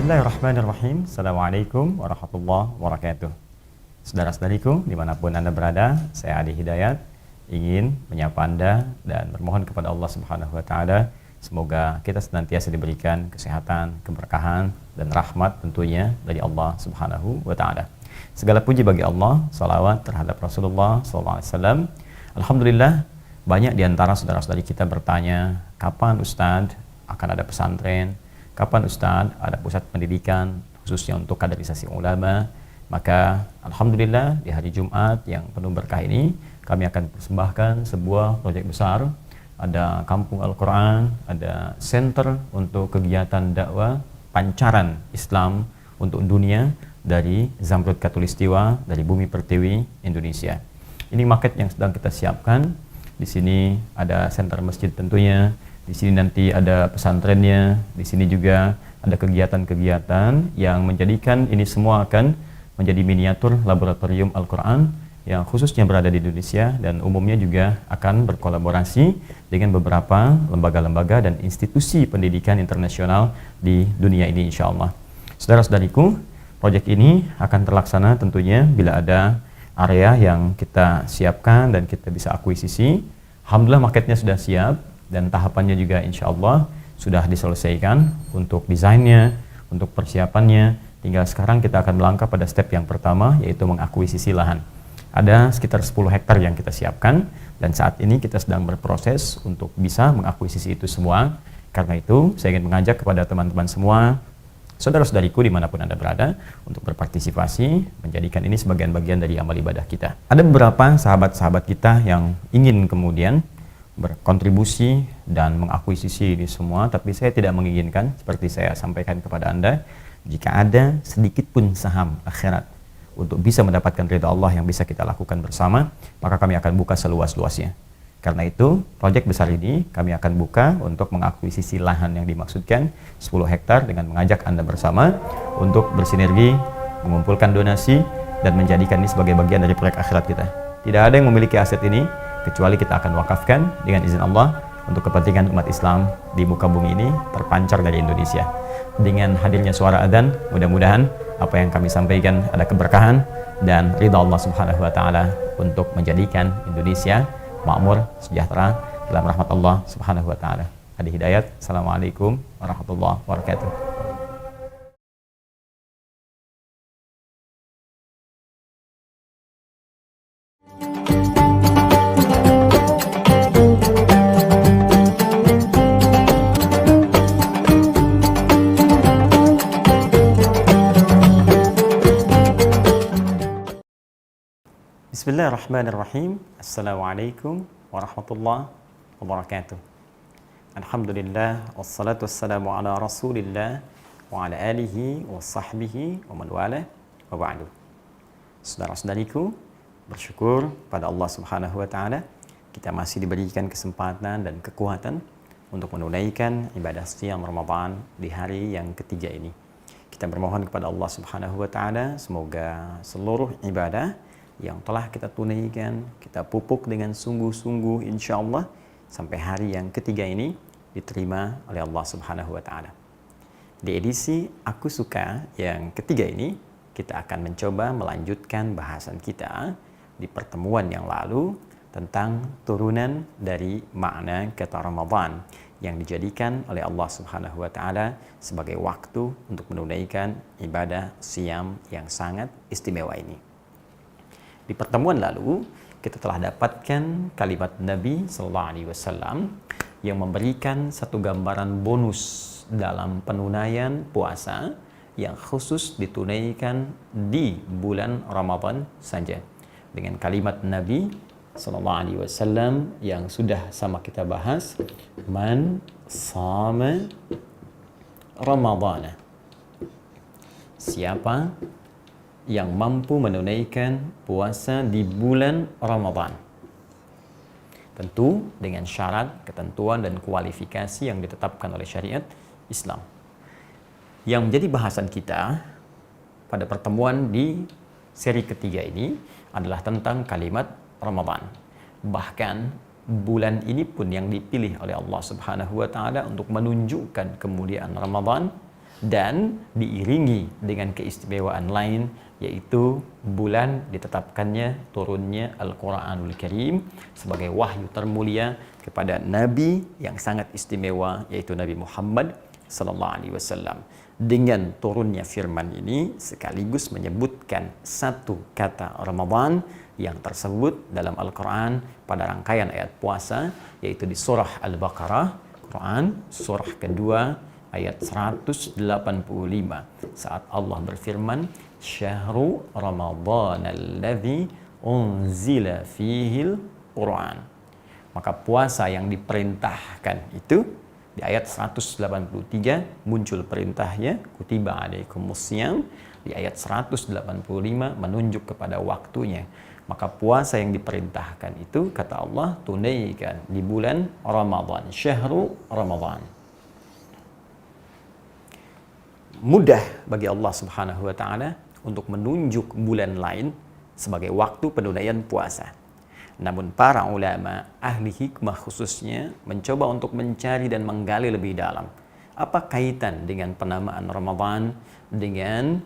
Bismillahirrahmanirrahim. Assalamualaikum warahmatullahi wabarakatuh. Saudara-saudariku, dimanapun Anda berada, saya Adi Hidayat ingin menyapa Anda dan bermohon kepada Allah Subhanahu wa Ta'ala, semoga kita senantiasa diberikan kesehatan, keberkahan, dan rahmat tentunya dari Allah Subhanahu wa Ta'ala. Segala puji bagi Allah, salawat terhadap Rasulullah SAW. Alhamdulillah, banyak di antara saudara-saudari kita bertanya, kapan Ustadz akan ada pesantren? Kapan Ustadz ada pusat pendidikan khususnya untuk kaderisasi ulama? Maka Alhamdulillah di hari Jumat yang penuh berkah ini kami akan persembahkan sebuah proyek besar. Ada kampung Al-Quran, ada center untuk kegiatan dakwah pancaran Islam untuk dunia dari Zamrud Khatulistiwa, dari Bumi Pertiwi Indonesia. Ini market yang sedang kita siapkan. Di sini ada center masjid tentunya. Di sini nanti ada pesantrennya, di sini juga ada kegiatan-kegiatan yang menjadikan ini semua akan menjadi miniatur laboratorium Al-Quran yang khususnya berada di Indonesia dan umumnya juga akan berkolaborasi dengan beberapa lembaga-lembaga dan institusi pendidikan internasional di dunia ini insya Allah. Saudara-saudariku, proyek ini akan terlaksana tentunya bila ada area yang kita siapkan dan kita bisa akuisisi. Alhamdulillah marketnya sudah siap. Dan tahapannya juga insya Allah sudah diselesaikan untuk desainnya, untuk persiapannya. Tinggal sekarang kita akan melangkah pada step yang pertama, yaitu mengakuisisi lahan. Ada sekitar 10 hektar yang kita siapkan, dan saat ini kita sedang berproses untuk bisa mengakuisisi itu semua. Karena itu, saya ingin mengajak kepada teman-teman semua, saudara-saudariku dimanapun Anda berada, untuk berpartisipasi, menjadikan ini sebagian bagian dari amal ibadah kita. Ada beberapa sahabat-sahabat kita yang ingin kemudian berkontribusi dan mengakuisisi ini semua, tapi saya tidak menginginkan, seperti saya sampaikan kepada Anda, jika ada sedikit pun saham akhirat untuk bisa mendapatkan ridha Allah yang bisa kita lakukan bersama, maka kami akan buka seluas-luasnya. Karena itu, proyek besar ini kami akan buka untuk mengakuisisi lahan yang dimaksudkan 10 hektar dengan mengajak Anda bersama untuk bersinergi, mengumpulkan donasi, dan menjadikan ini sebagai bagian dari proyek akhirat kita. Tidak ada yang memiliki aset ini kecuali kita akan wakafkan dengan izin Allah untuk kepentingan umat Islam di muka bumi ini terpancar dari Indonesia. Dengan hadirnya suara adzan, mudah-mudahan apa yang kami sampaikan ada keberkahan dan ridha Allah Subhanahu wa Ta'ala untuk menjadikan Indonesia makmur, sejahtera dalam rahmat Allah Subhanahu wa Ta'ala. Adi Hidayat, Assalamualaikum warahmatullahi wabarakatuh. Bismillahirrahmanirrahim. Assalamualaikum warahmatullahi wabarakatuh. Alhamdulillah, wassalatu wassalamu ala rasulillah wa ala alihi wa sahbihi wa man wala wa ba'du. Saudara-saudariku, bersyukur pada Allah Subhanahu wa Ta'ala kita masih diberikan kesempatan dan kekuatan untuk menunaikan ibadah siyam Ramadan di hari yang ketiga ini. Kita bermohon kepada Allah Subhanahu wa Ta'ala semoga seluruh ibadah yang telah kita tunaikan, kita pupuk dengan sungguh-sungguh insya Allah sampai hari yang ketiga ini diterima oleh Allah Subhanahu wa Ta'ala. Di edisi Aku Suka yang ketiga ini, kita akan mencoba melanjutkan bahasan kita di pertemuan yang lalu tentang turunan dari makna kata Ramadan yang dijadikan oleh Allah Subhanahu wa Ta'ala sebagai waktu untuk menunaikan ibadah siyam yang sangat istimewa ini. Di pertemuan lalu, kita telah dapatkan kalimat Nabi Sallallahu Alaihi Wasallam yang memberikan satu gambaran bonus dalam penunaian puasa yang khusus ditunaikan di bulan Ramadan saja. Dengan kalimat Nabi Sallallahu Alaihi Wasallam yang sudah sama kita bahas, Man sama Ramadana. Siapa yang mampu menunaikan puasa di bulan Ramadan. Tentu dengan syarat, ketentuan, dan kualifikasi yang ditetapkan oleh syariat Islam. Yang menjadi bahasan kita pada pertemuan di seri ketiga ini adalah tentang kalimat Ramadan. Bahkan bulan ini pun yang dipilih oleh Allah Subhanahu wa Ta'ala untuk menunjukkan kemuliaan Ramadan dan diiringi dengan keistimewaan lain, yaitu bulan ditetapkannya turunnya Al-Quranul Karim sebagai wahyu termulia kepada Nabi yang sangat istimewa, yaitu Nabi Muhammad sallallahu alaihi wasallam. Dengan turunnya firman ini sekaligus menyebutkan satu kata Ramadan yang tersebut dalam Al-Quran pada rangkaian ayat puasa, yaitu di surah Al-Baqarah, Quran surah kedua ayat 185, saat Allah berfirman, "Syahru Ramadhan alladzi unzila fihil Quran." Maka puasa yang diperintahkan itu di ayat 183 muncul perintahnya, kutiba alaikumusiyam. Di ayat 185 menunjuk kepada waktunya. Maka puasa yang diperintahkan itu, kata Allah, tunaikan di bulan Ramadan, syahru Ramadan. Mudah bagi Allah Subhanahu wa taala untuk menunjuk bulan lain sebagai waktu penunaian puasa. Namun para ulama ahli hikmah khususnya mencoba untuk mencari dan menggali lebih dalam. Apa kaitan dengan penamaan Ramadan dengan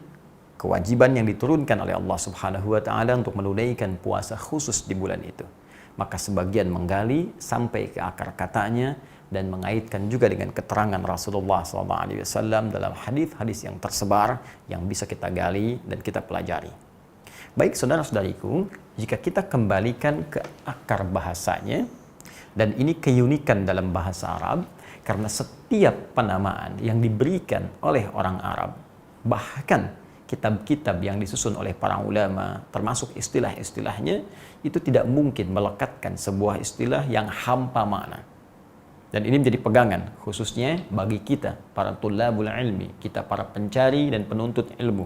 kewajiban yang diturunkan oleh Allah Subhanahu wa taala untuk menunaikan puasa khusus di bulan itu? Maka sebagian menggali sampai ke akar katanya dan mengaitkan juga dengan keterangan Rasulullah SAW dalam hadis-hadis yang tersebar yang bisa kita gali dan kita pelajari. Baik saudara-saudariku, jika kita kembalikan ke akar bahasanya, dan ini keunikan dalam bahasa Arab, karena setiap penamaan yang diberikan oleh orang Arab, bahkan kitab-kitab yang disusun oleh para ulama, termasuk istilah-istilahnya, itu tidak mungkin melekatkan sebuah istilah yang hampa makna. Dan ini menjadi pegangan, khususnya bagi kita, para tulabul ilmi, kita para pencari dan penuntut ilmu.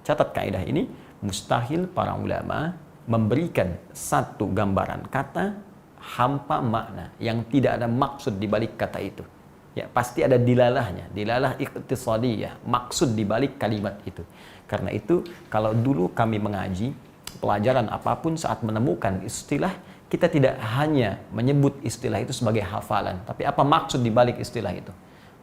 Catat kaidah ini, mustahil para ulama memberikan satu gambaran kata hampa makna yang tidak ada maksud di balik kata itu. Ya, pasti ada dilalahnya, dilalah iqtisadiyah, maksud di balik kalimat itu. Karena itu, kalau dulu kami mengaji pelajaran apapun saat menemukan istilah, kita tidak hanya menyebut istilah itu sebagai hafalan, tapi apa maksud di balik istilah itu.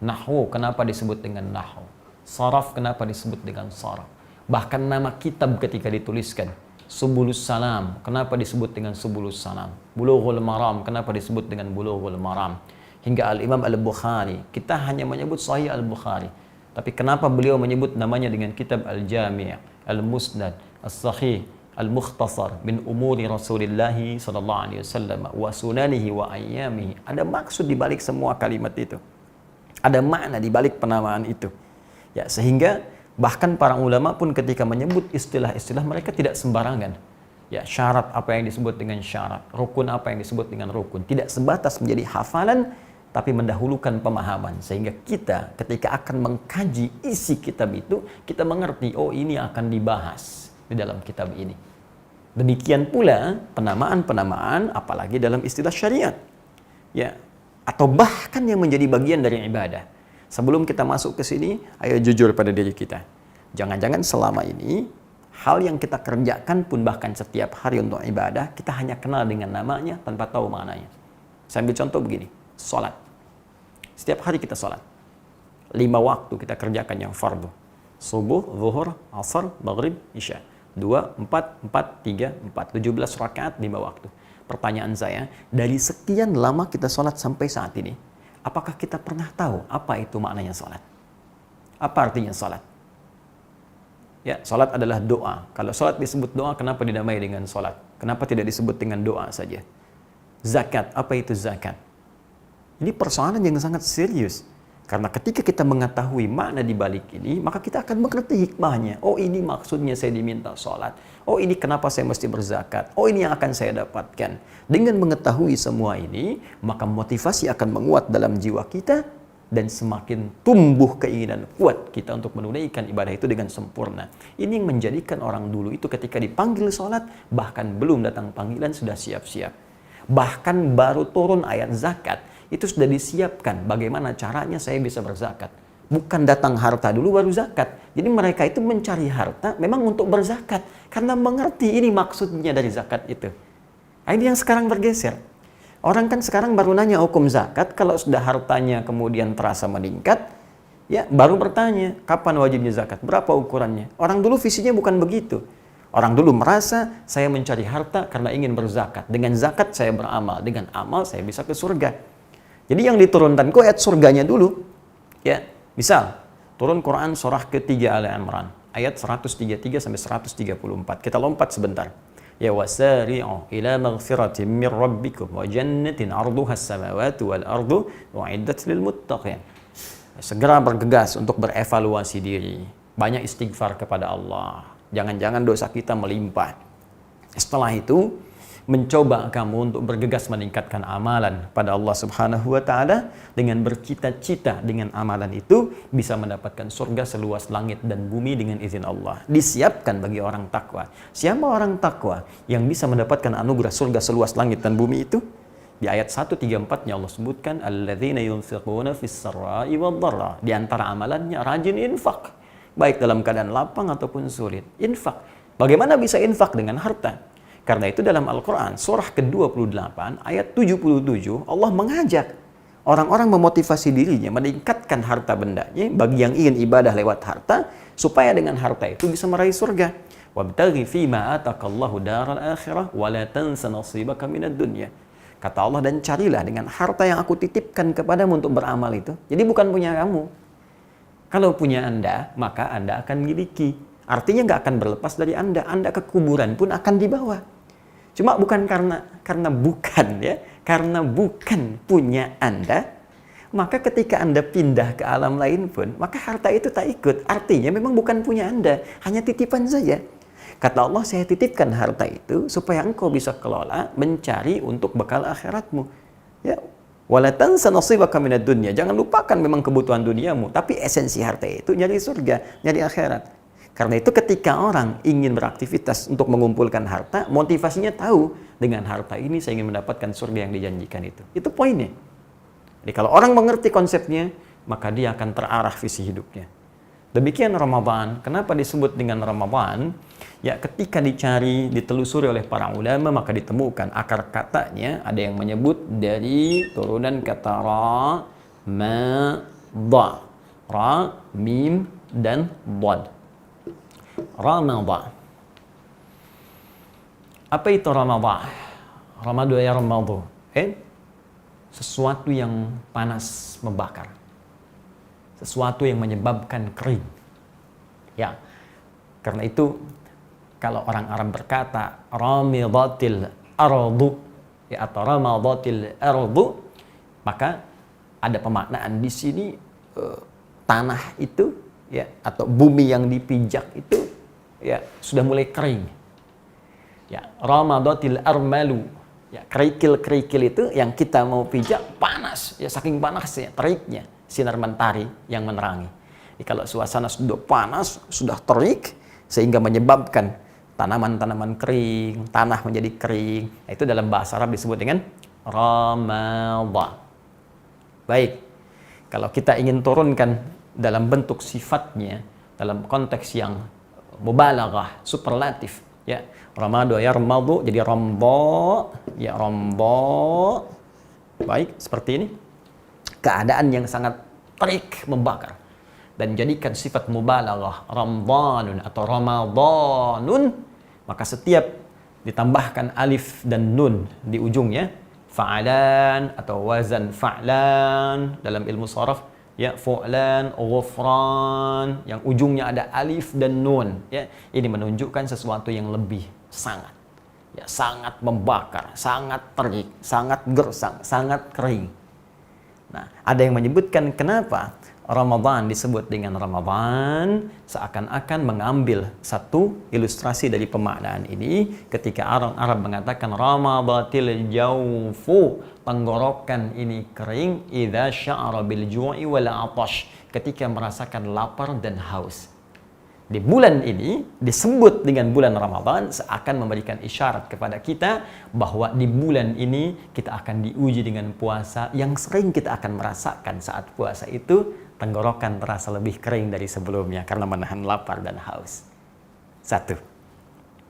Nahwu, kenapa disebut dengan nahwu? Saraf, kenapa disebut dengan saraf? Bahkan nama kitab ketika dituliskan, Subulus Salam, kenapa disebut dengan Subulus Salam? Bulughul Maram, kenapa disebut dengan Bulughul Maram? Hingga Al-Imam Al-Bukhari, kita hanya menyebut Sahih Al-Bukhari. Tapi kenapa beliau menyebut namanya dengan kitab Al-Jami', Al-Musnad, As-Sahih, Al-Mukhtasar min umuri Rasulullah sallallahu alaihi wasallam wa sunanihi wa ayyamihi. Ada maksud di balik semua kalimat itu. Ada makna di balik penamaan itu. Ya, sehingga bahkan para ulama pun ketika menyebut istilah-istilah mereka tidak sembarangan. Ya, syarat apa yang disebut dengan syarat, rukun apa yang disebut dengan rukun, tidak sebatas menjadi hafalan, tapi mendahulukan pemahaman. Sehingga kita ketika akan mengkaji isi kitab itu, kita mengerti, oh ini akan dibahas di dalam kitab ini. Demikian pula penamaan-penamaan, apalagi dalam istilah syariat. Ya, atau bahkan yang menjadi bagian dari ibadah. Sebelum kita masuk ke sini, ayo jujur pada diri kita. Jangan-jangan selama ini, hal yang kita kerjakan pun bahkan setiap hari untuk ibadah, kita hanya kenal dengan namanya tanpa tahu maknanya. Saya ambil contoh begini, sholat. Setiap hari kita sholat. 5 waktu kita kerjakan yang fardu. Subuh, zuhur, asar, maghrib, isya. 2, 4, 4, 3, 4. 17 rakaat, 5 waktu. Pertanyaan saya, dari sekian lama kita sholat sampai saat ini, apakah kita pernah tahu apa itu maknanya salat? Apa artinya salat? Ya, salat adalah doa. Kalau salat disebut doa, kenapa dinamai dengan salat? Kenapa tidak disebut dengan doa saja? Zakat, apa itu zakat? Ini persoalan yang sangat serius. Karena ketika kita mengetahui makna di balik ini, maka kita akan mengerti hikmahnya. Oh, ini maksudnya saya diminta salat. Oh, ini kenapa saya mesti berzakat. Oh, ini yang akan saya dapatkan. Dengan mengetahui semua ini, maka motivasi akan menguat dalam jiwa kita dan semakin tumbuh keinginan kuat kita untuk menunaikan ibadah itu dengan sempurna. Ini yang menjadikan orang dulu itu ketika dipanggil salat, bahkan belum datang panggilan sudah siap-siap. Bahkan baru turun ayat zakat, itu sudah disiapkan bagaimana caranya saya bisa berzakat. Bukan datang harta dulu baru zakat. Jadi mereka itu mencari harta memang untuk berzakat. Karena mengerti ini maksudnya dari zakat itu. Nah, ini yang sekarang bergeser. Orang kan sekarang baru nanya hukum zakat. Kalau sudah hartanya kemudian terasa meningkat, Ya, baru bertanya, kapan wajibnya zakat? Berapa ukurannya? Orang dulu visinya bukan begitu. Orang dulu merasa saya mencari harta karena ingin berzakat. Dengan zakat saya beramal, dengan amal saya bisa ke surga. Jadi yang diturunkan kok ayat surganya dulu. Ya, misal turun Quran surah ketiga Ali Imran ayat 133 sampai 134. Kita lompat sebentar. Ya wasari'u ila maghfiratin min rabbikum wa jannatin 'arduha as-samawati wal ardu u'iddat lil muttaqin. Segera bergegas untuk berevaluasi diri. Banyak istighfar kepada Allah. Jangan-jangan dosa kita melimpah. Setelah itu, mencoba kamu untuk bergegas meningkatkan amalan pada Allah Subhanahu wa Ta'ala dengan bercita-cita dengan amalan itu bisa mendapatkan surga seluas langit dan bumi dengan izin Allah. Disiapkan bagi orang takwa. Siapa orang takwa yang bisa mendapatkan anugerah surga seluas langit dan bumi itu? Di ayat 134-nya Allah sebutkan alladzina yunfiquna fis sarra'i wad dharra. Di antara amalannya rajin infak, baik dalam keadaan lapang ataupun sulit. Infak. Bagaimana bisa infak dengan harta? Karena itu dalam Al-Qur'an surah ke-28 ayat 77 Allah mengajak orang-orang memotivasi dirinya meningkatkan harta bendanya bagi yang ingin ibadah lewat harta supaya dengan harta itu bisa meraih surga. Wabtaghi fima ataqallahu daral akhirah wa la tansa nasibaka minad dunya. Kata Allah, dan carilah dengan harta yang aku titipkan kepadamu untuk beramal itu. Jadi bukan punya kamu. Kalau punya Anda, maka Anda akan miliki. Artinya nggak akan berlepas dari Anda. Anda ke kuburan pun akan dibawa. Cuma bukan karena bukan punya Anda, maka ketika Anda pindah ke alam lain pun, maka harta itu tak ikut. Artinya memang bukan punya Anda, hanya titipan saja. Kata Allah, saya titipkan harta itu supaya engkau bisa kelola, mencari untuk bekal akhiratmu. Ya, wala tansa nasibaka minad dunya. Jangan lupakan memang kebutuhan duniamu, tapi esensi harta itu nyari surga, nyari akhirat. Karena itu ketika orang ingin beraktivitas untuk mengumpulkan harta, motivasinya tahu, dengan harta ini saya ingin mendapatkan surga yang dijanjikan itu. Itu poinnya. Jadi kalau orang mengerti konsepnya, maka dia akan terarah visi hidupnya. Demikian Ramadan. Kenapa disebut dengan Ramadan? Ya, ketika dicari, ditelusuri oleh para ulama, maka ditemukan akar katanya ada yang menyebut dari turunan kata ra, ma, dha. Ra, mim, dan dhad. Ramadan. Apa itu Ramadan? Ramadan ya Ramadan. Sesuatu yang panas membakar. Sesuatu yang menyebabkan kering. Ya, karena itu kalau orang Arab berkata ramidatil ardu, ya, atau ramadatil ardu, maka ada pemaknaan di sini tanah itu, ya, atau bumi yang dipijak itu, ya, sudah mulai kering. Ya, ramadatil armalu, ya, kerikil-kerikil itu yang kita mau pijak panas, ya, saking panasnya, teriknya sinar mentari yang menerangi. Jadi, kalau suasana sudah panas, sudah terik, sehingga menyebabkan tanaman-tanaman kering, tanah menjadi kering. Nah, itu dalam bahasa Arab disebut dengan Ramadan. Baik, kalau kita ingin turunkan dalam bentuk sifatnya, dalam konteks yang mubalaghah, superlatif, ya, Ramadan ya Ramadu, jadi Rambo, ya Rambo. Baik, seperti ini. Keadaan yang sangat terik, membakar. Dan jadikan sifat mubalaghah Ramadanun atau Ramadanun, maka setiap ditambahkan alif dan nun di ujungnya, fa'alan atau wazan fa'lan dalam ilmu sharaf, ya, fu'lan, ghufran, yang ujungnya ada alif dan nun, ya. Ini menunjukkan sesuatu yang lebih, sangat, ya, sangat membakar, sangat terik, sangat gersang, sangat kering. Nah, ada yang menyebutkan kenapa Ramadan disebut dengan Ramadan, seakan-akan mengambil satu ilustrasi dari pemaknaan ini ketika orang Arab mengatakan Ramadatil jawfu, tenggorokan ini kering, idza sya'ara bil ju'i wal 'atash, ketika merasakan lapar dan haus. Di bulan ini disebut dengan bulan Ramadan seakan memberikan isyarat kepada kita bahwa di bulan ini kita akan diuji dengan puasa yang sering kita akan merasakan saat puasa itu tenggorokan terasa lebih kering dari sebelumnya karena menahan lapar dan haus. Satu.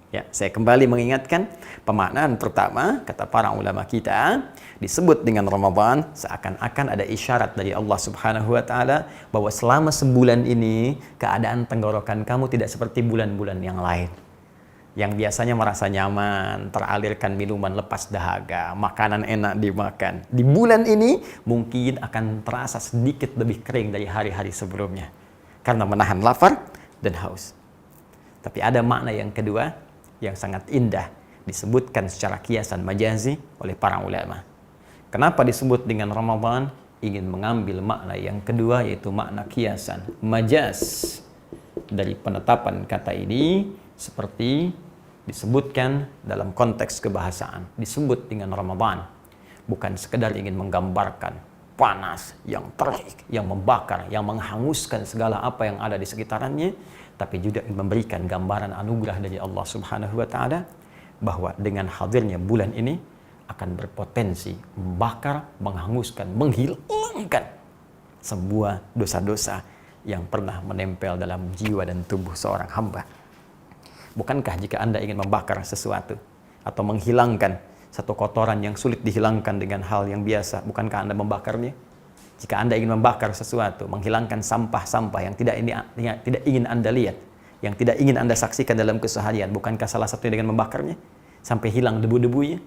Ya, saya kembali mengingatkan pemaknaan pertama kata para ulama kita disebut dengan Ramadan seakan-akan ada isyarat dari Allah Subhanahu wa taala bahwa selama sebulan ini keadaan tenggorokan kamu tidak seperti bulan-bulan yang lain. Yang biasanya merasa nyaman, teralirkan minuman lepas dahaga, makanan enak dimakan. Di bulan ini mungkin akan terasa sedikit lebih kering dari hari-hari sebelumnya karena menahan lapar dan haus. Tapi ada makna yang kedua yang sangat indah disebutkan secara kiasan majazi oleh para ulama. Kenapa disebut dengan Ramadan? Ingin mengambil makna yang kedua yaitu makna kiasan majaz dari penetapan kata ini seperti disebutkan dalam konteks kebahasaan. Disebut dengan Ramadan bukan sekedar ingin menggambarkan panas yang terik, yang membakar, yang menghanguskan segala apa yang ada di sekitarannya, tapi juga memberikan gambaran anugerah dari Allah Subhanahu wa taala bahwa dengan hadirnya bulan ini akan berpotensi membakar, menghanguskan, menghilangkan sebuah dosa-dosa yang pernah menempel dalam jiwa dan tubuh seorang hamba. Bukankah jika Anda ingin membakar sesuatu atau menghilangkan satu kotoran yang sulit dihilangkan dengan hal yang biasa, bukankah Anda membakarnya? Jika Anda ingin membakar sesuatu, menghilangkan sampah-sampah yang tidak ingin Anda lihat, yang tidak ingin Anda saksikan dalam keseharian, bukankah salah satunya dengan membakarnya sampai hilang debu-debunya?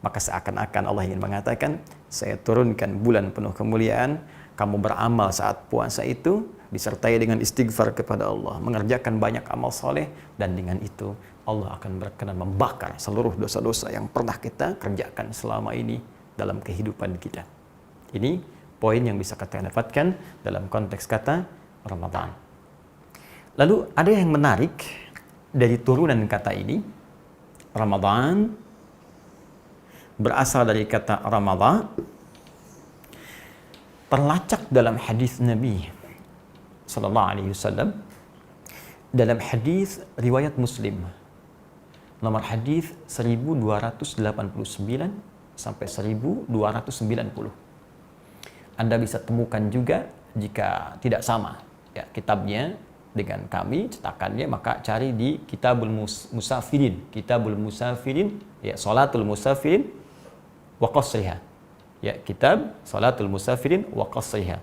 Maka seakan-akan Allah ingin mengatakan, saya turunkan bulan penuh kemuliaan, kamu beramal saat puasa itu, disertai dengan istighfar kepada Allah, mengerjakan banyak amal soleh, dan dengan itu Allah akan berkenan membakar seluruh dosa-dosa yang pernah kita kerjakan selama ini dalam kehidupan kita. Ini poin yang bisa kita dapatkan dalam konteks kata Ramadan. Lalu ada yang menarik dari turunan kata ini. Ramadan berasal dari kata Ramadhan, terlacak dalam hadis Nabi sallallahu alaihi wasallam dalam hadis riwayat Muslim nomor hadis 1289 sampai 1290. Anda bisa temukan juga jika tidak sama ya kitabnya dengan kami cetakannya, maka cari di Kitabul Musafirin, Kitabul Musafirin ya Salatul Musafirin wa Qasriha. Ya, kitab Salatul Musafirin wa Qasriha.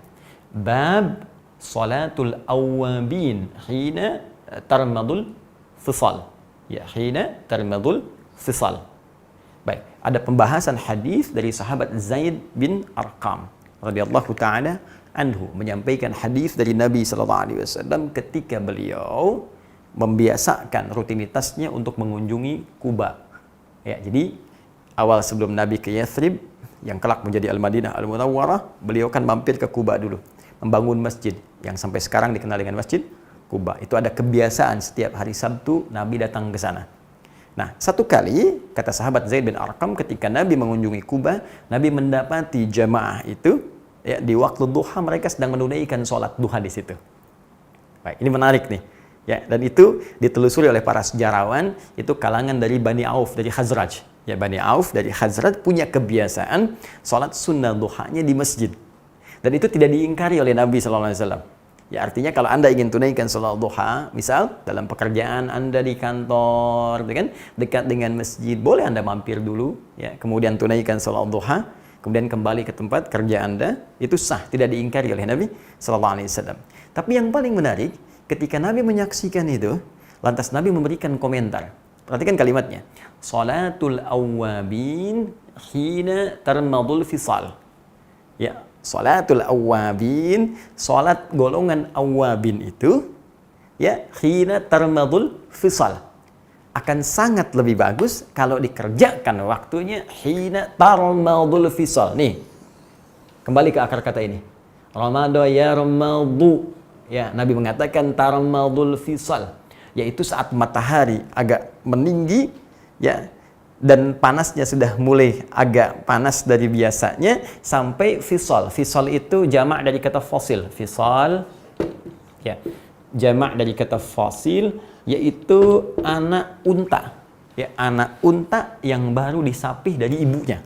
Bab Salatul Awwabin hina tarmadul fisal. Ya, hina tarmadul fisal. Baik, ada pembahasan hadis dari sahabat Zaid bin Arqam radhiyallahu taala anhu menyampaikan hadis dari Nabi sallallahu alaihi wasallam ketika beliau membiasakan rutinitasnya untuk mengunjungi Kuba. Ya, jadi awal sebelum Nabi ke Yathrib yang kelak menjadi Al-Madinah Al-Munawwarah, beliau kan mampir ke Kuba dulu, membangun masjid yang sampai sekarang dikenal dengan Masjid Kuba. Itu ada kebiasaan setiap hari Sabtu Nabi datang ke sana. Nah, satu kali kata sahabat Zaid bin Arqam ketika Nabi mengunjungi Kuba, Nabi mendapati jamaah itu ya di waktu duha mereka sedang menunaikan sholat duha di situ. Baik, ini menarik nih. Ya, dan itu ditelusuri oleh para sejarawan, itu kalangan dari Bani Auf dari Khazraj. Ya, Bani Auf dari Khazraj punya kebiasaan sholat sunnah duhanya di masjid. Dan itu tidak diingkari oleh Nabi sallallahu alaihi wasallam. Ya, artinya kalau Anda ingin tunaikan sholat duha, misal dalam pekerjaan Anda di kantor, kan, dekat dengan masjid, boleh Anda mampir dulu, ya, kemudian tunaikan sholat duha, kemudian kembali ke tempat kerja Anda, itu sah, tidak diingkari oleh Nabi sallallahu alaihi wasallam. Tapi yang paling menarik, ketika Nabi menyaksikan itu, lantas Nabi memberikan komentar. Perhatikan kalimatnya. Salatul awwabin hina tarmadul fisal. Ya, salatul awwabin, salat golongan awwabin itu ya hina tarmadul fisal akan sangat lebih bagus kalau dikerjakan waktunya hina tarmadul fisal. Nih, kembali ke akar kata ini. Ramadan ya ramadu. Ya, Nabi mengatakan tarmadul fisal, yaitu saat matahari agak meninggi ya dan panasnya sudah mulai agak panas dari biasanya sampai fisal. Fisal itu jamak dari kata fosil. Fisal ya, jamak dari kata fosil yaitu anak unta. Ya, anak unta yang baru disapih dari ibunya.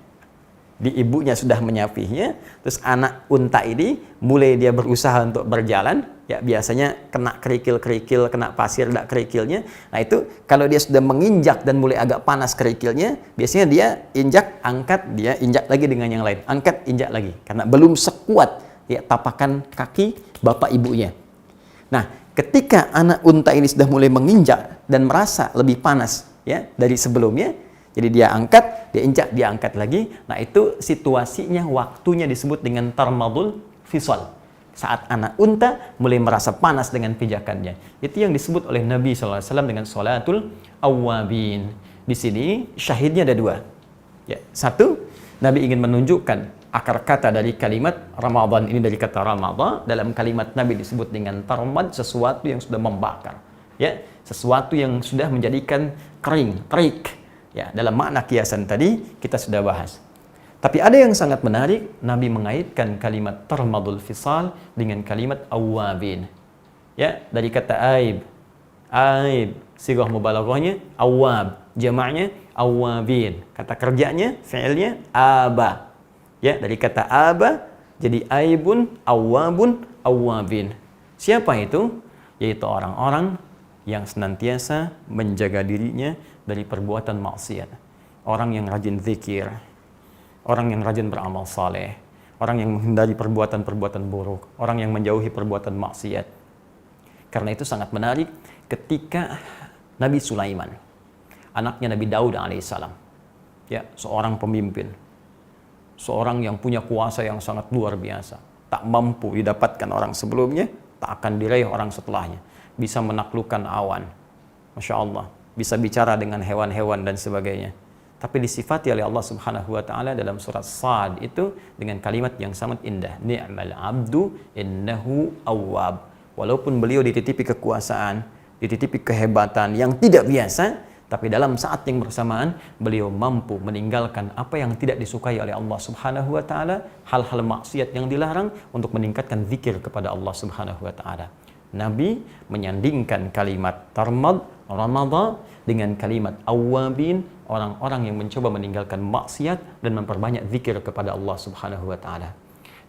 di ibunya sudah menyapihnya, terus anak unta ini mulai dia berusaha untuk berjalan, ya biasanya kena kerikil-kerikil, kena pasir, tidak kerikilnya. Nah itu kalau dia sudah menginjak dan mulai agak panas kerikilnya, biasanya dia injak, angkat, dia injak lagi dengan yang lain, angkat, injak lagi, karena belum sekuat ya tapakan kaki bapak ibunya. Nah ketika anak unta ini sudah mulai menginjak dan merasa lebih panas ya dari sebelumnya, jadi dia angkat, dia injak, dia angkat lagi. Nah itu situasinya, waktunya disebut dengan tarmadul fisal. Saat anak unta mulai merasa panas dengan pijakannya. Itu yang disebut oleh Nabi SAW dengan sholatul awwabin. Di sini syahidnya ada dua. Ya, satu, Nabi ingin menunjukkan akar kata dari kalimat Ramadan ini, dari kata Ramadan. Dalam kalimat Nabi disebut dengan tarmad, sesuatu yang sudah membakar. Ya, sesuatu yang sudah menjadikan kering, terik. Ya, dalam makna kiasan tadi kita sudah bahas. Tapi ada yang sangat menarik, Nabi mengaitkan kalimat tarmadul fisal dengan kalimat awwabin. Ya, dari kata aib. Aib, sigah mubalaghahnya awwab, jamaknya awwabin. Kata kerjanya, fi'ilnya aba. Ya, dari kata aba jadi aibun, awwabun, awwabin. Siapa itu? Yaitu orang-orang yang senantiasa menjaga dirinya dari perbuatan maksiat. Orang yang rajin zikir, orang yang rajin beramal saleh, orang yang menghindari perbuatan-perbuatan buruk, orang yang menjauhi perbuatan maksiat. Karena itu sangat menarik ketika Nabi Sulaiman, anaknya Nabi Daud alaihissalam, ya, seorang pemimpin, seorang yang punya kuasa yang sangat luar biasa, tak mampu didapatkan orang sebelumnya, tak akan diraih orang setelahnya, bisa menaklukkan awan, Masya Allah, bisa bicara dengan hewan-hewan dan sebagainya. Tapi disifati oleh Allah Subhanahu wa taala dalam surat Sad itu dengan kalimat yang sangat indah, ni'mal abdu innahu awwab. Walaupun beliau dititipi kekuasaan, dititipi kehebatan yang tidak biasa, tapi dalam saat yang bersamaan beliau mampu meninggalkan apa yang tidak disukai oleh Allah Subhanahu wa taala, hal-hal maksiat yang dilarang untuk meningkatkan zikir kepada Allah Subhanahu wa taala. Nabi menyandingkan kalimat tarmad Ramadan dengan kalimat awwabin, orang-orang yang mencoba meninggalkan maksiat dan memperbanyak zikir kepada Allah Subhanahu wa taala.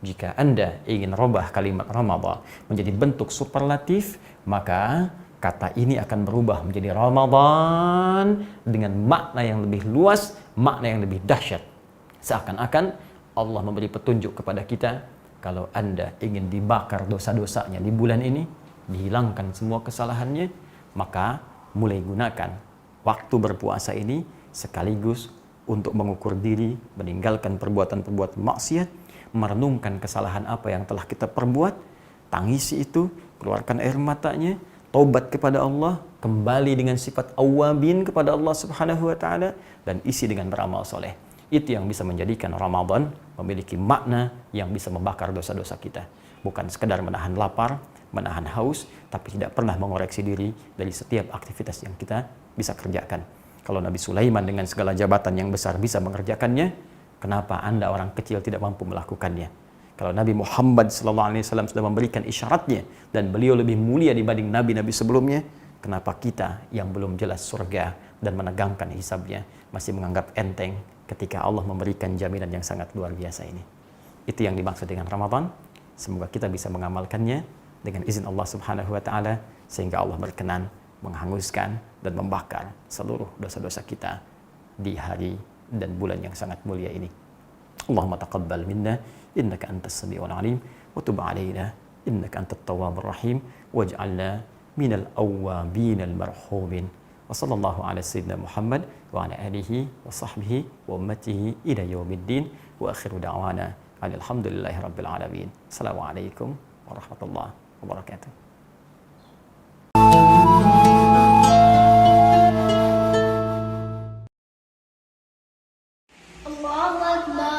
Jika Anda ingin rubah kalimat Ramadan menjadi bentuk superlatif, maka kata ini akan berubah menjadi Ramadan dengan makna yang lebih luas, makna yang lebih dahsyat. Seakan-akan Allah memberi petunjuk kepada kita, kalau Anda ingin dibakar dosa-dosanya di bulan ini, dihilangkan semua kesalahannya, maka mulai gunakan waktu berpuasa ini sekaligus untuk mengukur diri, meninggalkan perbuatan-perbuatan maksiat, merenungkan kesalahan apa yang telah kita perbuat, tangisi itu, keluarkan air matanya, taubat kepada Allah, kembali dengan sifat awwabin kepada Allah Subhanahu wa taala, dan isi dengan beramal soleh. Itu yang bisa menjadikan Ramadan memiliki makna yang bisa membakar dosa-dosa kita. Bukan sekedar menahan lapar, menahan haus, tapi tidak pernah mengoreksi diri dari setiap aktivitas yang kita bisa kerjakan. Kalau Nabi Sulaiman dengan segala jabatan yang besar bisa mengerjakannya, kenapa Anda orang kecil tidak mampu melakukannya? Kalau Nabi Muhammad SAW sudah memberikan isyaratnya dan beliau lebih mulia dibanding nabi-nabi sebelumnya, kenapa kita yang belum jelas surga dan menegangkan hisabnya masih menganggap enteng ketika Allah memberikan jaminan yang sangat luar biasa ini? Itu yang dimaksud dengan Ramadan. Semoga kita bisa mengamalkannya dengan izin Allah Subhanahu wa taala, sehingga Allah berkenan menghanguskan dan membakar seluruh dosa-dosa kita di hari dan bulan yang sangat mulia ini. Allahumma taqabbal minna innaka antas samiul alim wa tub alaina innaka antat tawwabur rahim waj'alna minal awwabin al marhumin. Wa sallallahu ala sayyidina Muhammad wa ala alihi wa sahbihi wa ummatihi ila yaumiddin wa akhiru da'wana alhamdulillahi rabbil alamin. Assalamualaikum warahmatullahi wabarakatuh. Allahu Akbar.